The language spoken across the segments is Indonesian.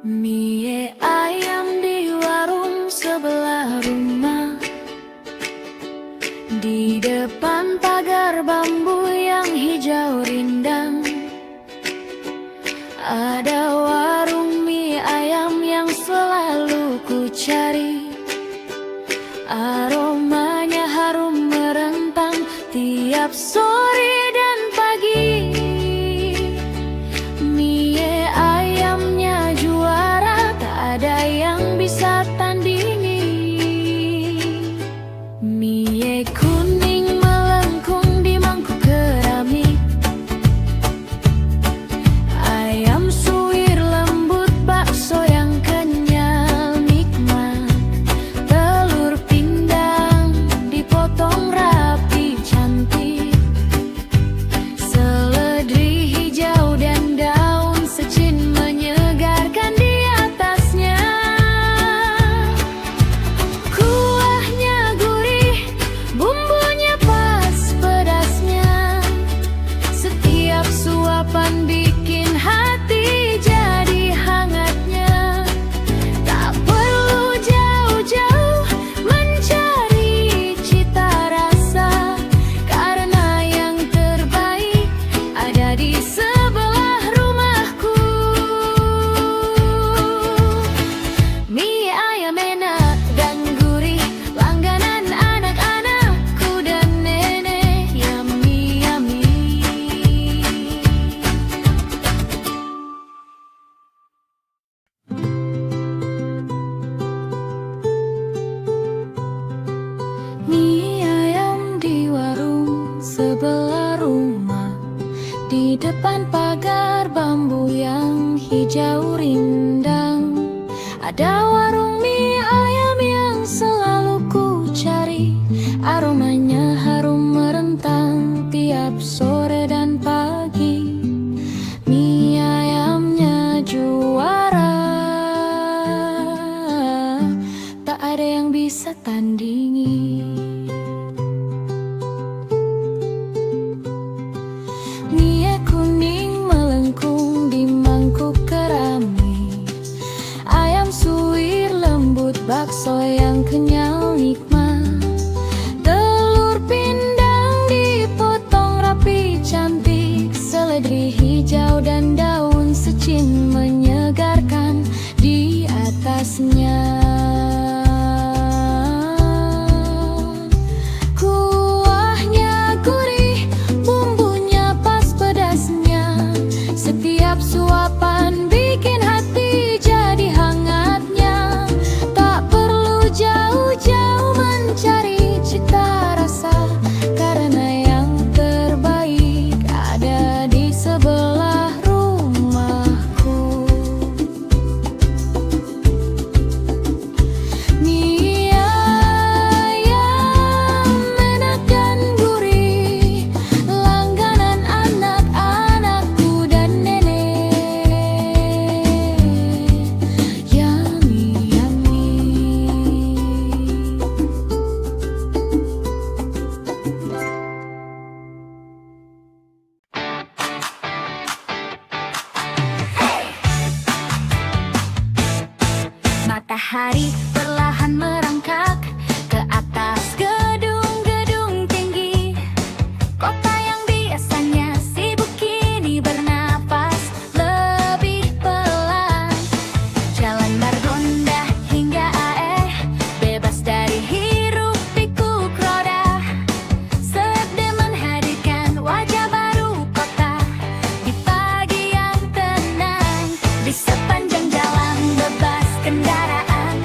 Mie ayam di warung sebelah rumah, di depan pagar bambu yang hijau rindang. Ada warung mie ayam yang selalu ku cari. Aromanya harum merentang tiap sore dan pagi. Mie ayamnya juara, tak ada yang bisa tandingi. Mie kuning melengkung di mangkuk keramik, ayam suwir lembut, bakso yang kenyal nikmat, telur pindang dipotong rapi cantik, seledri hijau dan daun secin menyegarkan di atasnya. Kuahnya gurih, bumbunya pas pedasnya, setiap suapan bikin hati jadi hangatnya. Tak perlu jauh-jauh mencari cita rasa, karena yang terbaik ada di sebelah rumahku. Mie ayam enak dan gurih, langganan anak-anakku dan nenek. Yummy, yummy. Mie ayam di warung sebelah rumah, di depan pagar bambu yang hijau rindang. Ada warung mie ayam yang selalu ku cari. Aromanya harum merentang tiap sore dan pagi. Mie ayamnya juara, tak ada yang bisa tandingi. Mie kuning melengkung di mangkuk keramik, ayam suwir lembut, bakso yang kenyal nikmat, telur pindang dipotong rapi cantik, seledri hijau dan daun secin menyegarkan di atasnya. Kuahnya gurih, bumbunya pas pedasnya, setiap suapan bikin hati jadi hangatnya. Tak perlu jauh-jauh mencari cita rasa, karena yang terbaik ada di sebelah rumahku. Mie ayam enak dan gurih, langganan anak-anakku dan nenek. Yummy, yummy. Matahari perlahan merangkak ke atas gedung-gedung tinggi. Kota yang biasanya sibuk kini bernapas lebih pelan. Jalan Margonda hingga AE bebas dari hiruk pikuk roda. Sedang menghadirkan wajah baru kota di pagi yang tenang. Di sepanjang jalan bebas kendaraan,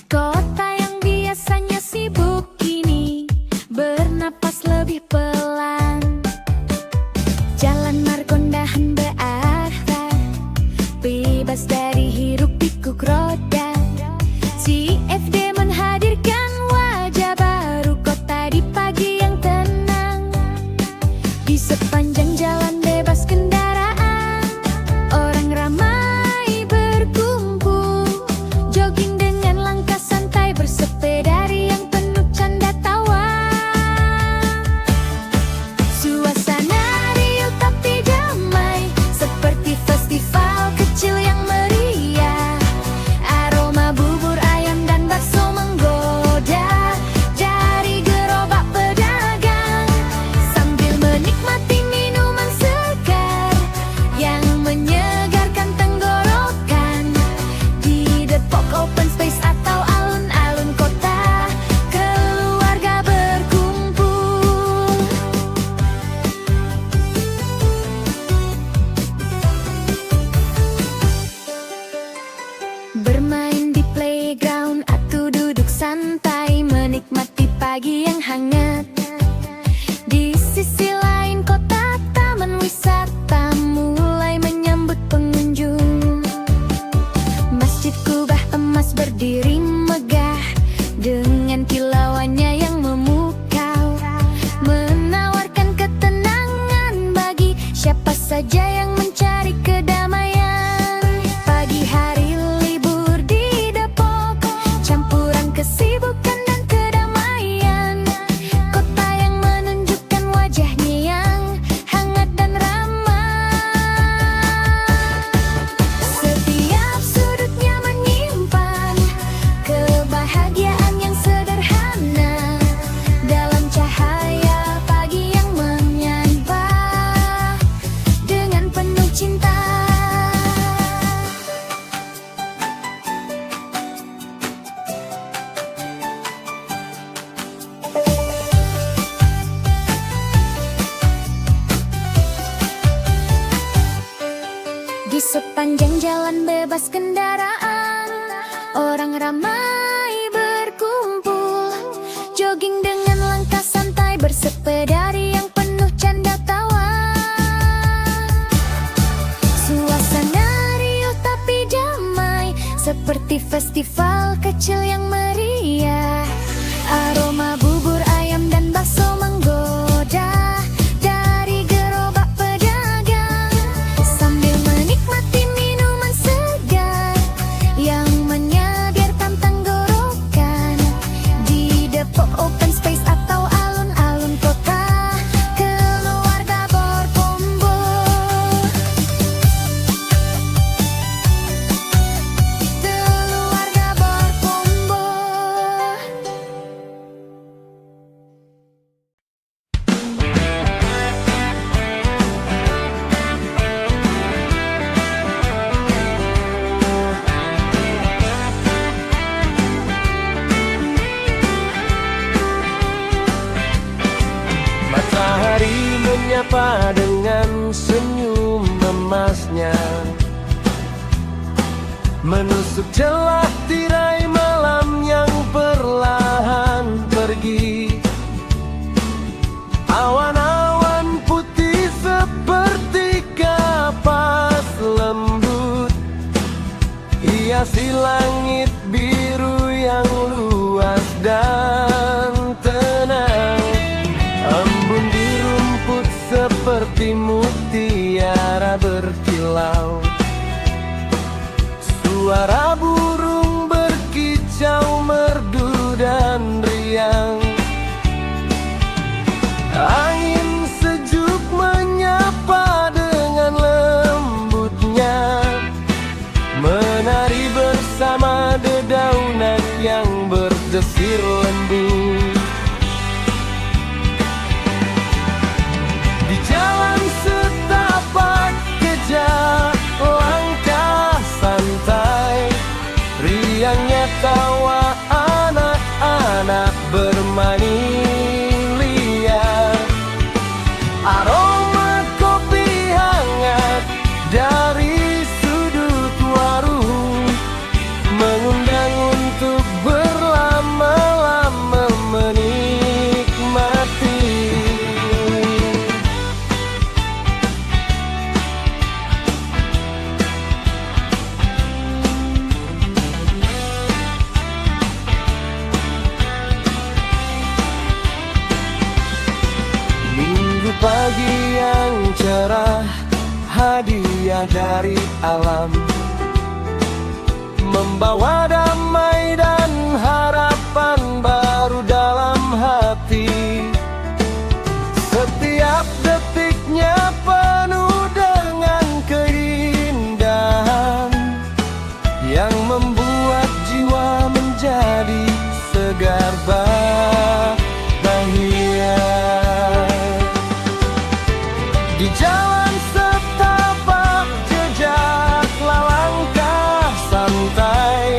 Kota yang biasanya sibuk kini bernapas lebih pelan. Jalan Margondahan bearah, bebas dari hiruk pikuk roda. CFD menghadirkan wajah baru kota di pagi yang tenang. Di sepanjang jalan bebas kendaraan, orang ramai berkumpul, jogging dengan langkah santai, bersepeda riang penuh canda tawa. Suasana riuh tapi damai, seperti festival kecil yang meriah. Aroma bubur ayam dan bakso menggoda dari gerobak pedagang, sambil menikmati minuman segar yang menyegarkan tenggorokan. Di Depok Open Space atau alun-alun kota, keluarga berkumpul. Bermain di playground atau duduk santai, menikmati pagi yang hangat. Di sisi lain kota, taman wisata mulai menyambut pengunjung. Masjid Kubah emas berdiri megah dengan kilauannya yang memukau, menawarkan ketenangan bagi siapa saja yang mencari kedamaian. Pagi hari libur di Depok, campuran kesibukan dan kedamaian. Kota yang menunjukkan wajahnya yang hangat dan ramah. Setiap sudutnya menyimpan kebahagiaan yang sederhana, dalam cahaya pagi yang menyambar dengan penuh cinta. Di sepanjang jalan bebas kendaraan, orang ramai berkumpul, jogging dengan langkah santai, bersepeda riang penuh canda tawa. Suasana riuh tapi damai, seperti festival kecil yang meriah. Aroma bubur ayam dan bakso menggoda dari gerobak pedagang, sambil menikmati minuman segar yang menyegarkan tenggorokan. Di Depok Open Space atau alun-alun kota, keluarga berkumpul. Keluarga berkumpul. Matahari menyapa dengan senyum emasnya, menusuk celah tirai malam yang perlahan pergi. Awan-awan putih seperti kapas lembut, hiasi langit biru yang luas dan tenang. Embun di rumput seperti mutiara berkilau, suara burung berkicau merdu dan riang. Angin sejuk menyapa dengan lembutnya, menari bersama dedaunan yang berdesir lembut. Di jalan setapak kejak, langkah santai, riangnya tawa anak-anak bermain liar. Aroma kopi hangat dari sudut warung mengundang untuk hadiah dari alam, membawa damai dan harapan baru dalam hati. Setiap detiknya penuh dengan keindahan yang membuat jiwa menjadi segar bahagia. Di jalan setapak jejak langkah santai,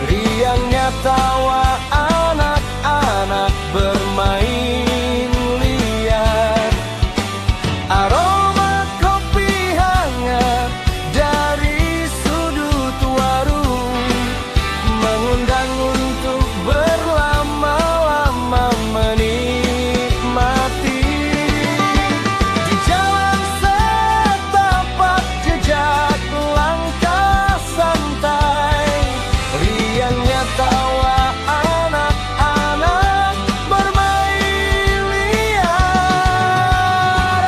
riangnya tawa anak-anak bermain liar. Aroma kopi hangat dari sudut warung mengundang untuk berlama-lama menikmati. Di jalan setapak jejak langkah santai, riangnya tawa anak-anak bermain liar.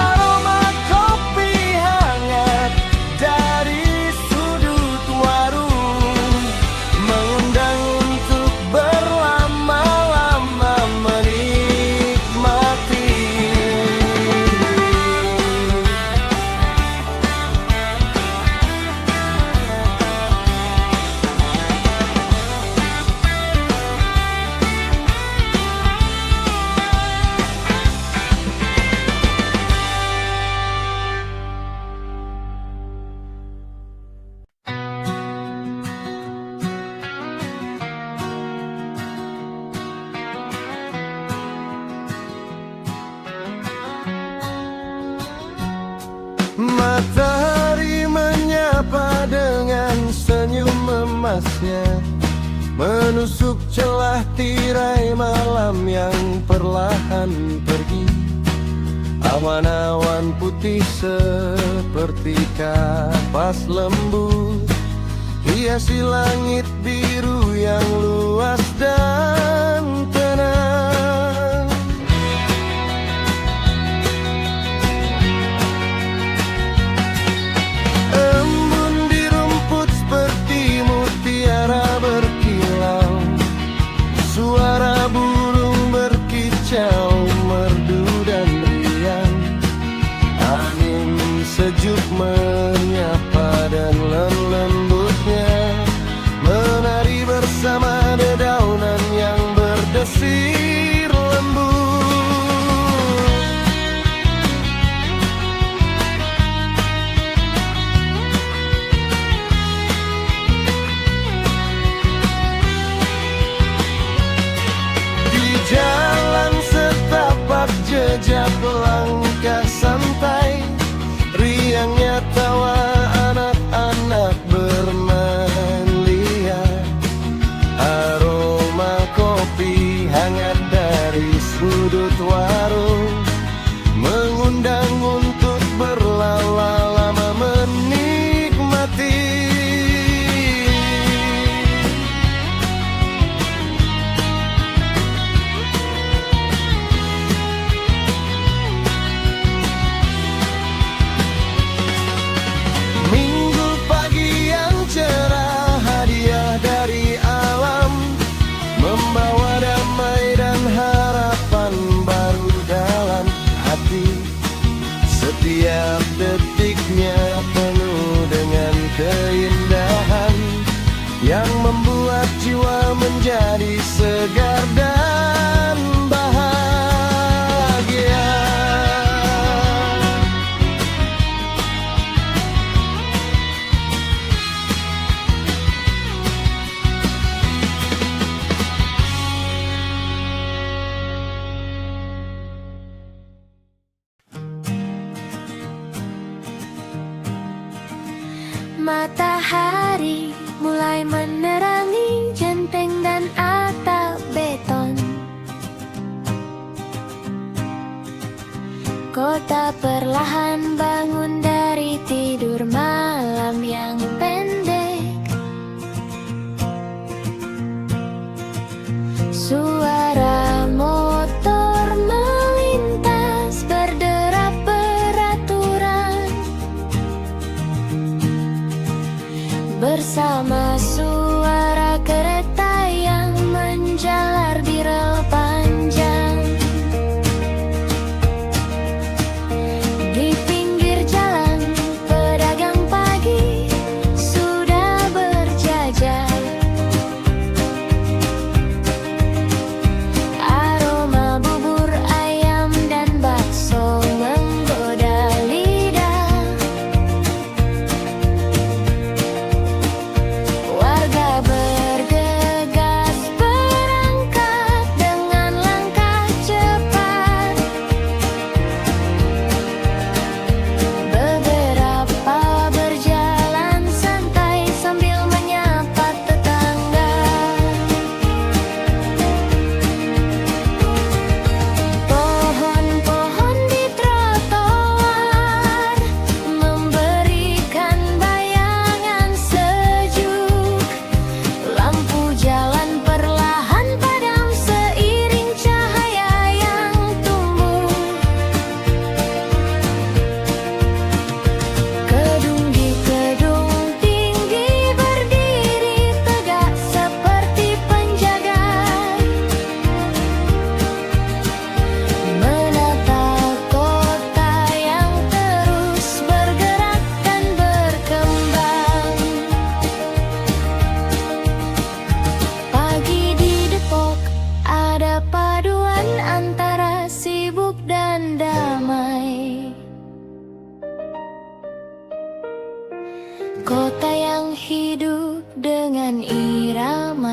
Aroma kopi hangat dari sudut warung mengundang untuk berlama-lama menikmati. Matahari menyapa dengan senyum emasnya, menusuk celah tirai malam yang perlahan pergi. Awan-awan putih seperti kapas lembut hiasi langit biru yang luas dan tenang. Embun di rumput seperti mutiara berkilau, suara burung berkicau merdu dan riang. Angin sejuk menyapa dan lembutnya menari bersama dedaunan yang berdesir lembut. Di jalan setapak jejak langkah santai, riangnya tawa anak-anak bermain liar. Aroma kopi hangat dari sudut warung mengundang untuk berlama-lama menikmati. Minggu pagi yang cerah, hadiah dari alam, membawa damai dan harapan baru dalam hati. Setiap detiknya penuh dengan keindahan yang membuat jiwa menjadi segar dan bahagia. Matahari mulai menerangi genteng dan atap beton. Kota perlahan bangun dari tidur malam yang pendek. Suara motor melintas berderap beraturan.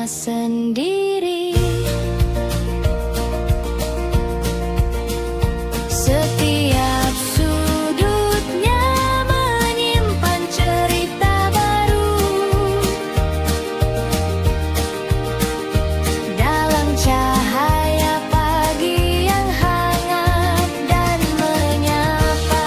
bersama sendiri. Setiap sudutnya menyimpan cerita baru. Dalam cahaya pagi yang hangat dan menyapa.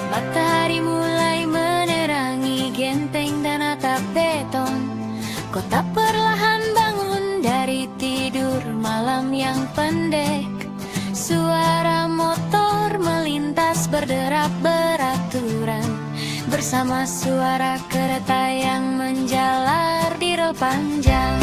Matahari mulai menerangi genteng dan atap beton. Kota perlahan bangun dari tidur malam yang pendek. Suara motor melintas berderap beraturan, bersama suara kereta yang menjalar di rel panjang.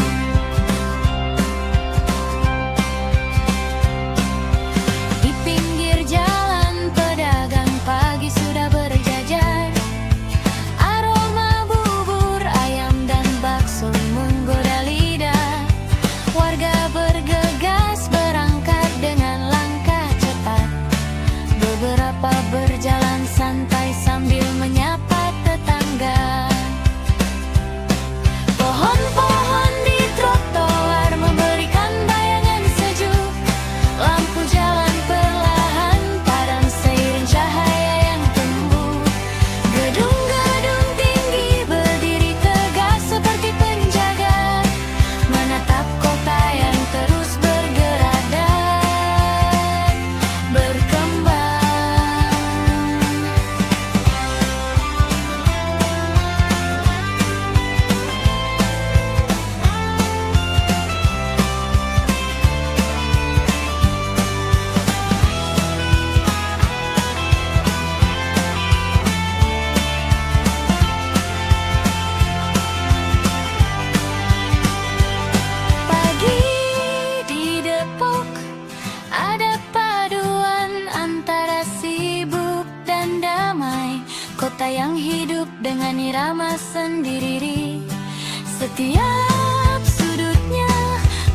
Di pinggir jalan pedagang pagi sudah berjajar. Aroma bubur ayam dan bakso menggoda lidah. Warga bergegas berangkat dengan langkah cepat. Beberapa berjalan santai sambil menyapa tetangga. Pohon-pohon di trotoar memberikan bayangan sejuk. Lampu jalan perlahan padam seiring cahaya yang tumbuh. Gedung-gedung tinggi berdiri tegak seperti penjaga, menatap kota yang terus bergerak dan berkembang. Pagi di Depok ada paduan antara sibuk dan damai. Kota yang hidup dengan irama sendiri. Setiap sudutnya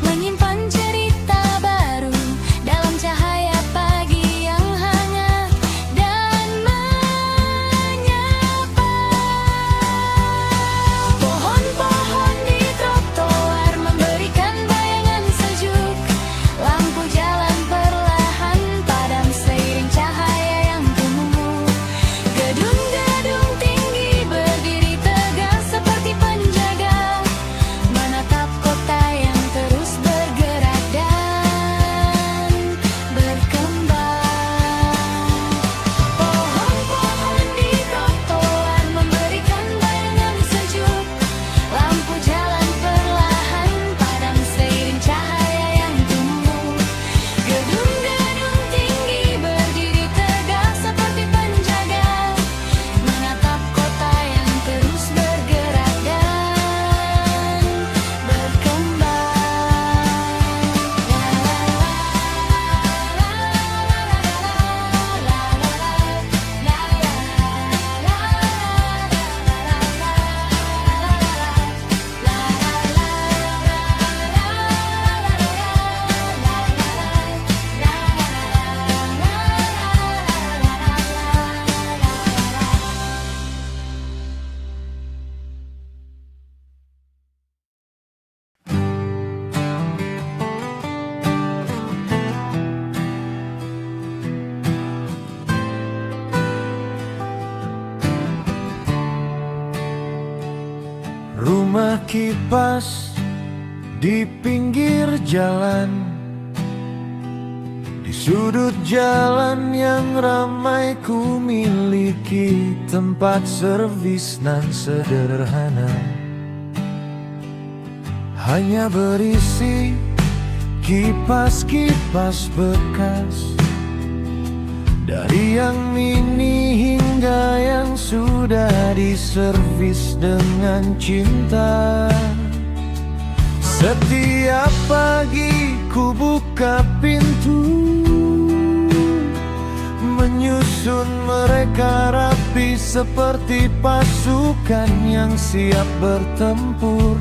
menyimpan cerita baru. Dalam cahaya pagi yang hangat dan menyapa. Pohon-pohon di trotoar memberikan bayangan sejuk. Lampu jalan perlahan padam seiring cahaya yang tumbuh. Gedung-gedung tinggi berdiri tegak seperti penjaga, menatap kota yang terus bergerak dan berkembang. Pohon-pohon di trotoar memberikan bayangan sejuk. Lampu jalan perlahan padam seiring cahaya yang tumbuh. Gedung-gedung tinggi berdiri tegak seperti penjaga, menatap kota yang terus bergerak dan berkembang. Rumah kipas di pinggir jalan, di sudut jalan yang ramai ku miliki tempat servis nan sederhana, hanya berisi kipas-kipas bekas Dari yang mini hingga yang sudah diservis dengan cinta. Setiap pagi ku buka pintu, menyusun mereka rapi seperti pasukan yang siap bertempur,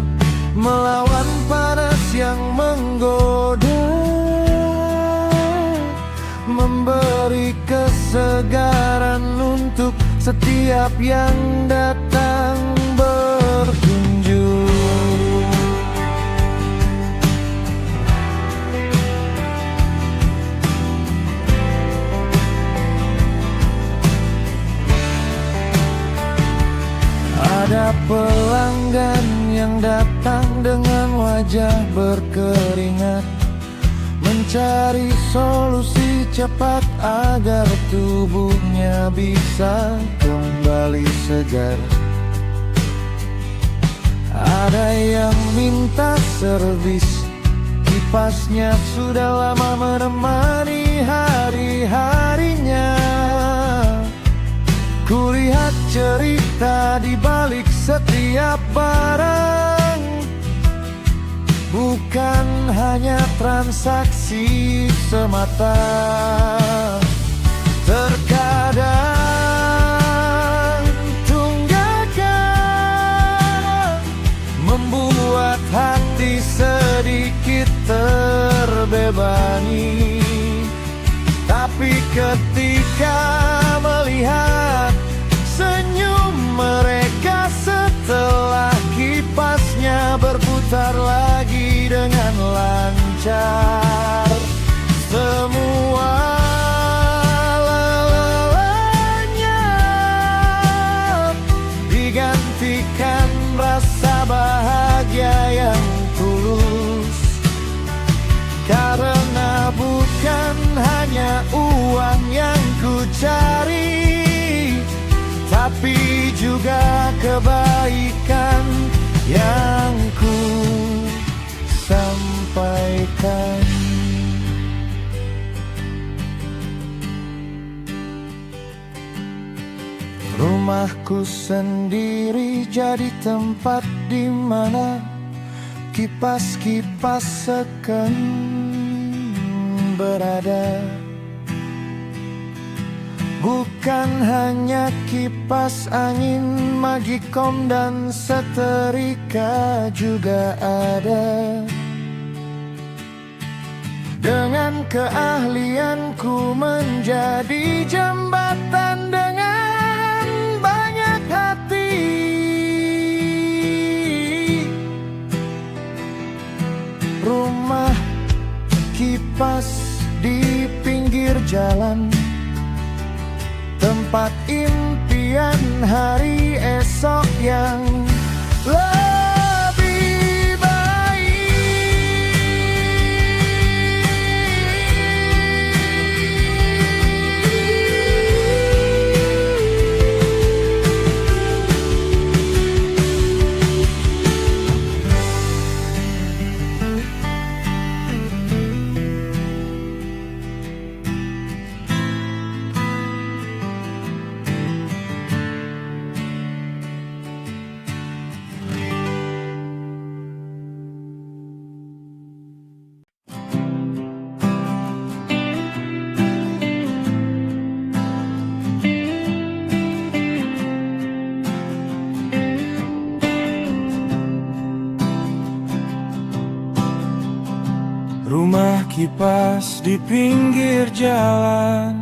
melawan panas yang menggoda, memberi kesegaran untuk setiap yang datang berkunjung. Ada pelanggan yang datang dengan wajah berkeringat, mencari solusi cepat agar tubuhnya bisa kembali segar. Ada yang minta servis, kipasnya sudah lama menemani hari-harinya. Kulihat cerita di balik setiap barang, bukan hanya transaksi semata. Terkadang tunggakan membuat hati sedikit terbebani, tapi ketika melihat senyum mereka setelah kipasnya berputar lagi dengan lancar, semua lelahnya digantikan rasa bahagia yang tulus. Karena bukan hanya uang yang ku cari, tapi juga kebaikan yang ku sampaikan. Rumahku sendiri jadi tempat di mana kipas-kipas akan berada. Bukan hanya kipas angin, Magicom dan setrika juga ada. Dengan keahlianku menjadi jembatan dengan banyak hati. Rumah kipas di pinggir jalan, tempat impian hari esok yang lebih baik. Rumah kipas di pinggir jalan,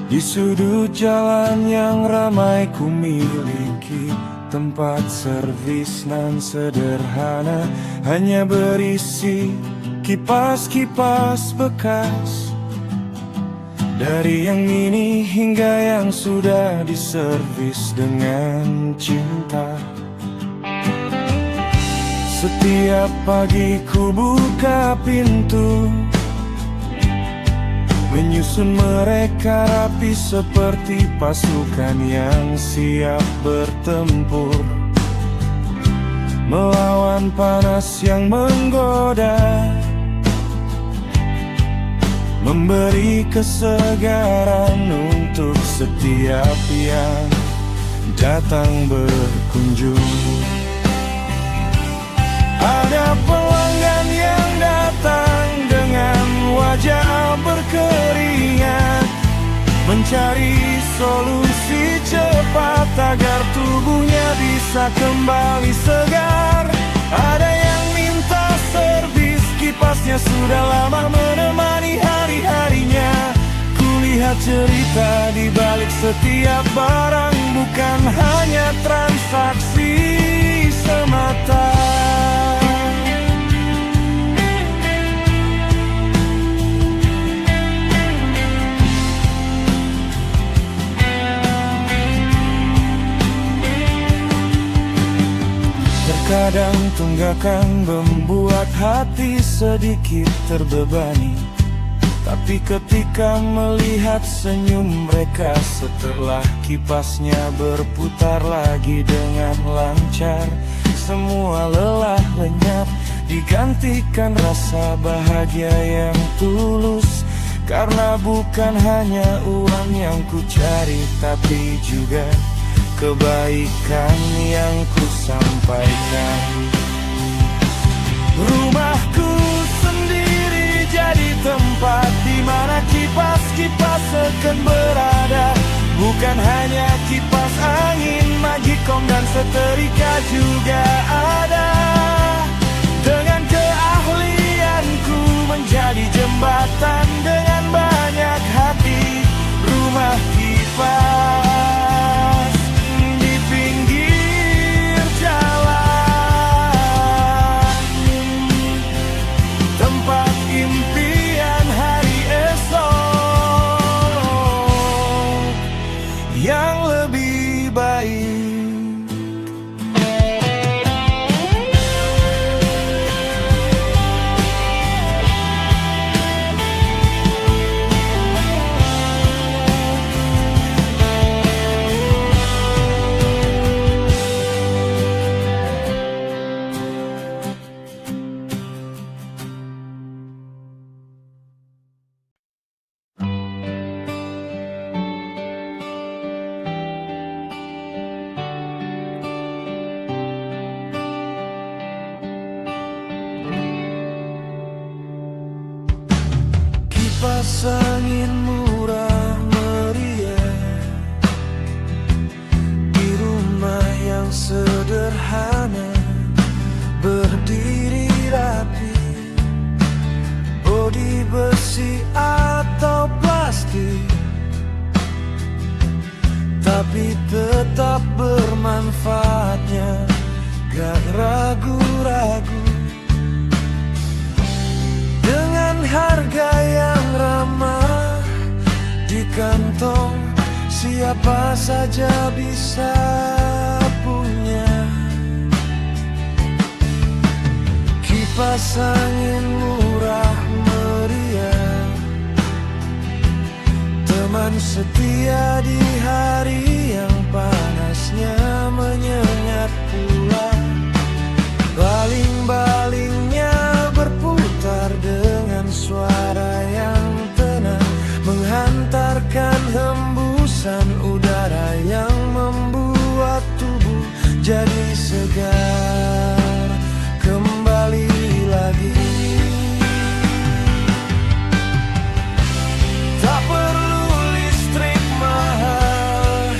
di sudut jalan yang ramai ku miliki. Tempat servis nan sederhana, hanya berisi kipas-kipas bekas. Dari yang mini hingga yang sudah diservis dengan cinta. Setiap pagi ku buka pintu, menyusun mereka rapi seperti pasukan yang siap bertempur, melawan panas yang menggoda, memberi kesegaran untuk setiap yang datang berkunjung. Ada pelanggan yang datang dengan wajah berkeringat, mencari solusi cepat agar tubuhnya bisa kembali segar. Ada yang minta servis, kipasnya sudah lama menemani hari-harinya. Kulihat cerita di balik setiap barang, bukan hanya transaksi semata. Terkadang tunggakan membuat hati sedikit terbebani, tapi ketika melihat senyum mereka setelah kipasnya berputar lagi dengan lancar, semua lelah lenyap, digantikan rasa bahagia yang tulus. Karena bukan hanya uang yang ku cari, tapi juga kebaikan yang ku sampaikan. Rumahku sendiri jadi tempat di mana kipas-kipas akan berada. Bukan hanya kipas angin, magicom dan setrika juga ada. Dengan keahlianku menjadi jembatan dengan banyak hati. Rumah kipas di pinggir jalan, tempat impian hari esok yang lebih baik. Kipas angin murah meriah di rumah yang sederhana, berdiri rapi, bodi besi atau plastik, tapi tetap bermanfaatnya, gak ragu-ragu. Dengan harga yang ramah di kantong, siapa saja bisa punya. Kipas angin murah meriah, teman setia di hari yang panasnya menyengat pula. Baling-balingnya berputar dengan suara yang tenang, menghantarkan hembusan udara yang membuat tubuh jadi segar kembali lagi. Tak perlu listrik mahal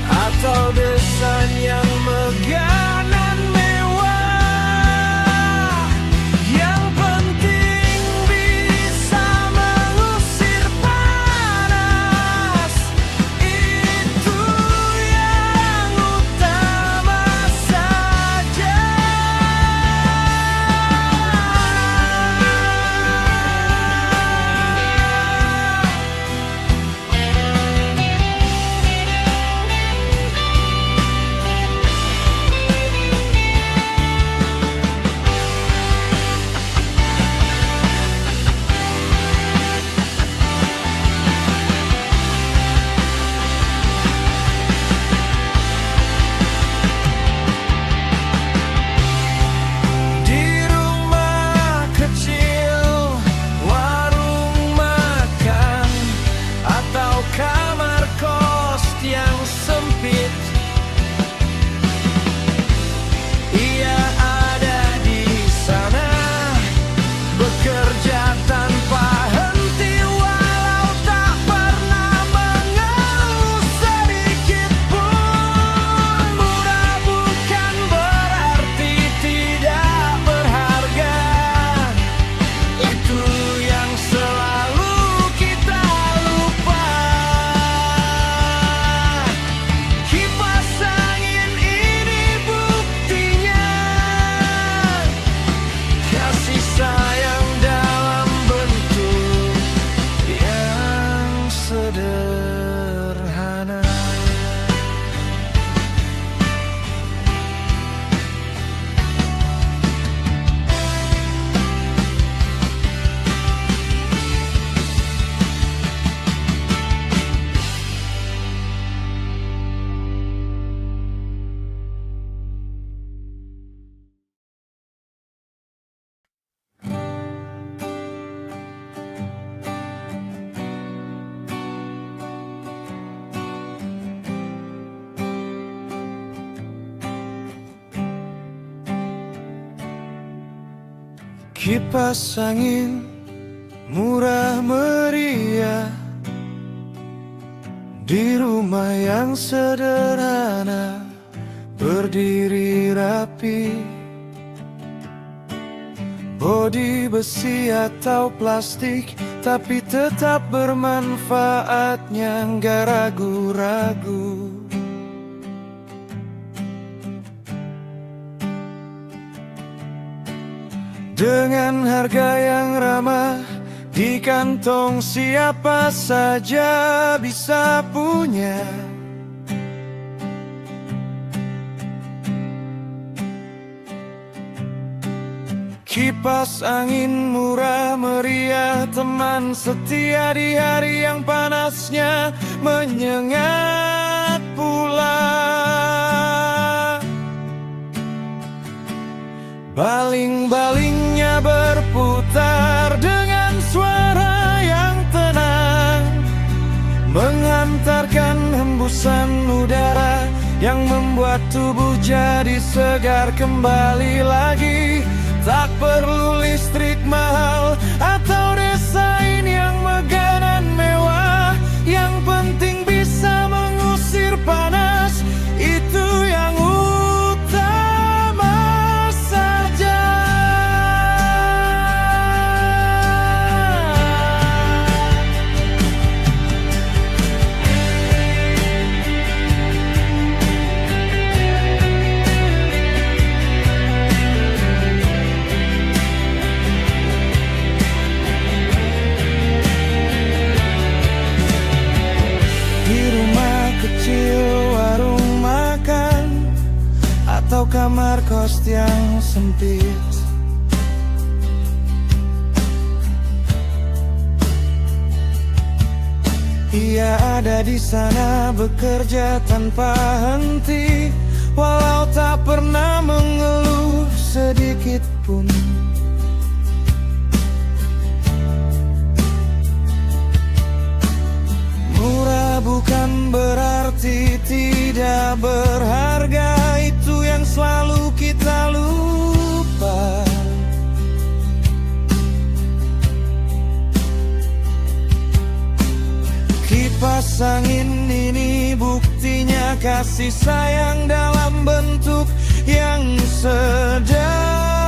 atau desain yang megah. Kipas angin murah meriah di rumah yang sederhana, berdiri rapi. Bodi besi atau plastik, tapi tetap bermanfaatnya, nggak ragu-ragu. Dengan harga yang ramah, di kantong siapa saja bisa punya. Kipas angin murah meriah, teman setia di hari yang panasnya, menyengat pula. Baling-balingnya berputar dengan suara yang tenang, menghantarkan hembusan udara yang membuat tubuh jadi segar kembali lagi. Tak perlu listrik mahal atau desain yang megah dan mewah, yang penting bisa mengusir panas, itu yang utama saja. Warung makan atau kamar kos yang sempit, ia ada di sana bekerja tanpa henti, walau tak pernah mengeluh sedikit pun. Murah bukan berarti tidak berharga, itu yang selalu kita lupa. Kipas angin ini buktinya kasih sayang dalam bentuk yang sederhana.